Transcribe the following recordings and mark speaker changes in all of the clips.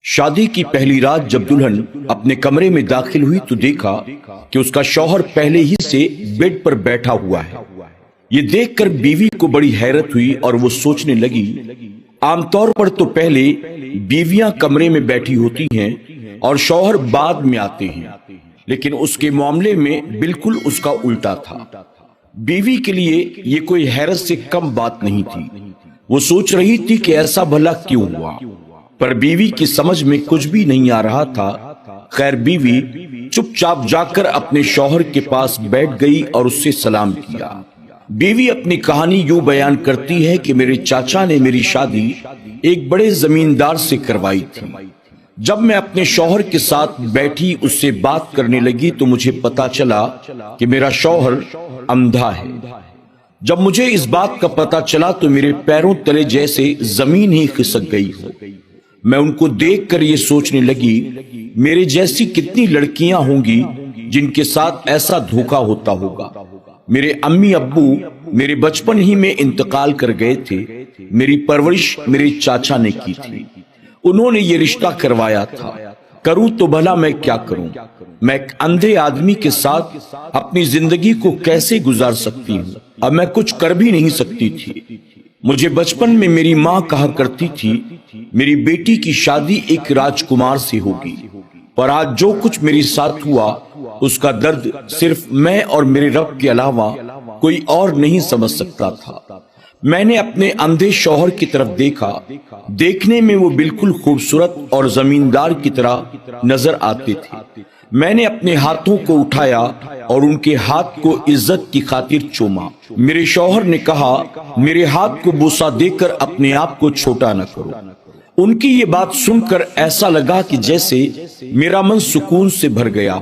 Speaker 1: شادی کی پہلی رات جب دلہن اپنے کمرے میں داخل ہوئی تو دیکھا کہ اس کا شوہر پہلے ہی سے بیڈ پر بیٹھا ہوا ہے۔ یہ دیکھ کر بیوی کو بڑی حیرت ہوئی اور وہ سوچنے لگی، عام طور پر تو پہلے بیویاں کمرے میں بیٹھی ہوتی ہیں اور شوہر بعد میں آتے ہیں، لیکن اس کے معاملے میں بالکل اس کا الٹا تھا۔ بیوی کے لیے یہ کوئی حیرت سے کم بات نہیں تھی۔ وہ سوچ رہی تھی کہ ایسا بھلا کیوں ہوا، پر بیوی کی سمجھ میں کچھ بھی نہیں آ رہا تھا۔ خیر بیوی چپ چاپ جا کر اپنے شوہر کے پاس بیٹھ گئی اور اس سے سلام کیا۔ بیوی اپنی کہانی یوں بیان کرتی ہے کہ میرے چاچا نے میری شادی ایک بڑے زمیندار سے کروائی تھی۔ جب میں اپنے شوہر کے ساتھ بیٹھی اس سے بات کرنے لگی تو مجھے پتا چلا کہ میرا شوہر اندھا ہے۔ جب مجھے اس بات کا پتا چلا تو میرے پیروں تلے جیسے زمین ہی کھسک گئی ہو۔ میں ان کو دیکھ کر یہ سوچنے لگی، میرے جیسی کتنی لڑکیاں ہوں گی جن کے ساتھ ایسا دھوکا ہوتا ہوگا۔ میرے امی ابو میرے بچپن ہی میں انتقال کر گئے تھے۔ میری پرورش میرے چاچا نے کی تھی، انہوں نے یہ رشتہ کروایا تھا۔ کروں تو بھلا میں کیا کروں؟ میں ایک اندھے آدمی کے ساتھ اپنی زندگی کو کیسے گزار سکتی ہوں؟ اب میں کچھ کر بھی نہیں سکتی تھی۔ مجھے بچپن میں میری ماں کہا کرتی تھی، میری بیٹی کی شادی ایک راجکمار سے ہوگی، پر آج جو کچھ میرے ساتھ ہوا اس کا درد صرف میں اور میرے رب کے علاوہ کوئی اور نہیں سمجھ سکتا تھا۔ میں نے اپنے اندھے شوہر کی طرف دیکھا، دیکھنے میں وہ بالکل خوبصورت اور زمیندار کی طرح نظر آتے تھے۔ میں نے اپنے ہاتھوں کو اٹھایا اور ان کے ہاتھ کو عزت کی خاطر چوما۔ میرے شوہر نے کہا، میرے ہاتھ کو بوسہ دے کر اپنے آپ کو چھوٹا نہ کرو۔ ان کی یہ بات سن کر ایسا لگا کہ جیسے میرا من سکون سے بھر گیا۔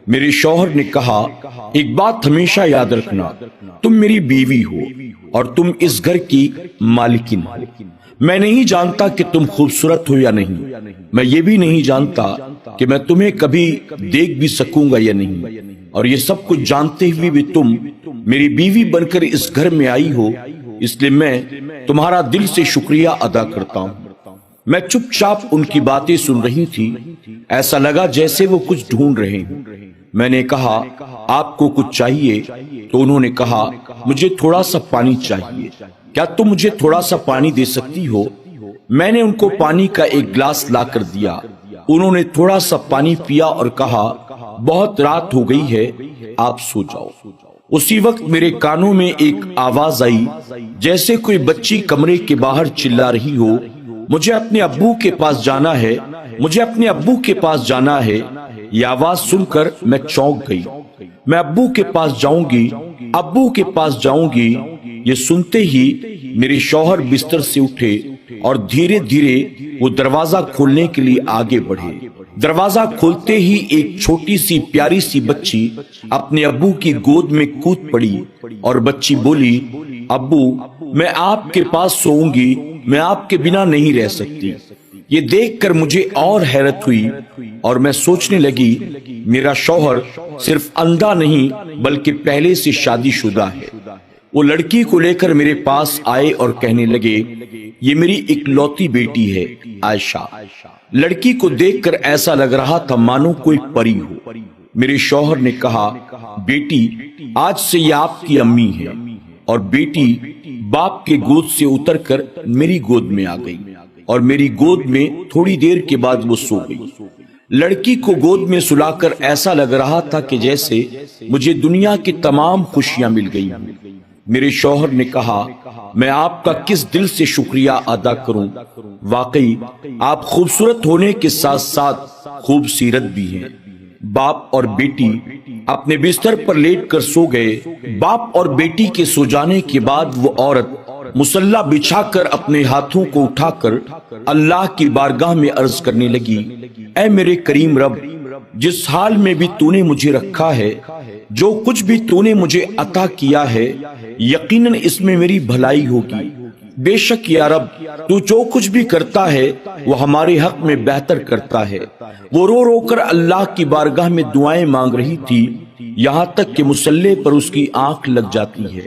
Speaker 1: میرے شوہر نے کہا، ایک بات ہمیشہ یاد رکھنا، تم میری بیوی ہو اور تم اس گھر کی مالکن ہو۔ میں نہیں جانتا کہ تم خوبصورت ہو یا نہیں، میں یہ بھی نہیں جانتا کہ میں تمہیں کبھی دیکھ بھی سکوں گا یا نہیں، اور یہ سب کچھ جانتے ہوئے بھی تم میری بیوی بن کر اس گھر میں آئی ہو، اس لیے میں تمہارا دل سے شکریہ ادا کرتا ہوں۔ میں چپ چاپ ان کی باتیں سن رہی تھی، ایسا لگا جیسے وہ کچھ ڈھونڈ رہے ہیں۔ میں نے کہا، آپ کو کچھ چاہیے؟ تو انہوں نے کہا، مجھے تھوڑا سا پانی چاہیے، کیا تم مجھے تھوڑا سا پانی دے سکتی ہو؟ میں نے ان کو پانی کا ایک گلاس لا کر دیا۔ انہوں نے تھوڑا سا پانی پیا اور کہا، بہت رات ہو گئی ہے، آپ سو جاؤ۔ اسی وقت میرے کانوں میں ایک آواز آئی جیسے کوئی بچی کمرے کے باہر چلا رہی ہو، مجھے اپنے ابو کے پاس جانا ہے، مجھے اپنے ابو کے پاس جانا ہے۔ یہ آواز سن کر میں چونک گئی۔ میں ابو کے پاس جاؤں گی، ابو کے پاس جاؤں گی۔ یہ سنتے ہی میرے شوہر بستر سے اٹھے اور دھیرے دھیرے وہ دروازہ کھولنے کے لیے آگے بڑھے۔ دروازہ کھولتے ہی ایک چھوٹی سی پیاری سی بچی اپنے ابو کی گود میں کود پڑی اور بچی بولی، ابو میں آپ کے پاس سوؤں گی، میں آپ کے بنا نہیں رہ سکتی۔ یہ دیکھ کر مجھے اور حیرت ہوئی اور میں سوچنے لگی، میرا شوہر صرف اندھا نہیں بلکہ پہلے سے شادی شدہ ہے۔ وہ لڑکی کو لے کر میرے پاس آئے اور کہنے لگے، یہ میری اکلوتی بیٹی ہے عائشہ۔ لڑکی کو دیکھ کر ایسا لگ رہا تھا مانو کوئی پری ہو۔ میرے شوہر نے کہا، بیٹی آج سے یہ آپ کی امی ہے، اور بیٹی باپ کے گود سے اتر کر میری گود میں آ گئی اور میری گود میں تھوڑی دیر کے بعد وہ سو گئی۔ لڑکی کو گود میں سلا کر ایسا لگ رہا تھا کہ جیسے مجھے دنیا کی تمام خوشیاں مل گئی ہوں۔ میرے شوہر نے کہا، میں آپ کا کس دل سے شکریہ ادا کروں، واقعی آپ خوبصورت ہونے کے ساتھ ساتھ خوبصیرت بھی ہیں۔ باپ اور بیٹی اپنے بستر پر لیٹ کر سو گئے۔ باپ اور بیٹی کے سو جانے کے بعد وہ عورت مصلی بچھا کر اپنے ہاتھوں کو اٹھا کر اللہ کی بارگاہ میں عرض کرنے لگی، اے میرے کریم رب، جس حال میں بھی تو نے مجھے رکھا ہے، جو کچھ بھی تو نے مجھے عطا کیا ہے، یقیناً اس میں میری بھلائی ہوگی۔ بے شک یا رب، تو جو کچھ بھی کرتا ہے وہ ہمارے حق میں بہتر کرتا ہے۔ وہ رو رو کر اللہ کی بارگاہ میں دعائیں مانگ رہی تھی، یہاں تک کہ مصلی پر اس کی آنکھ لگ جاتی ہے۔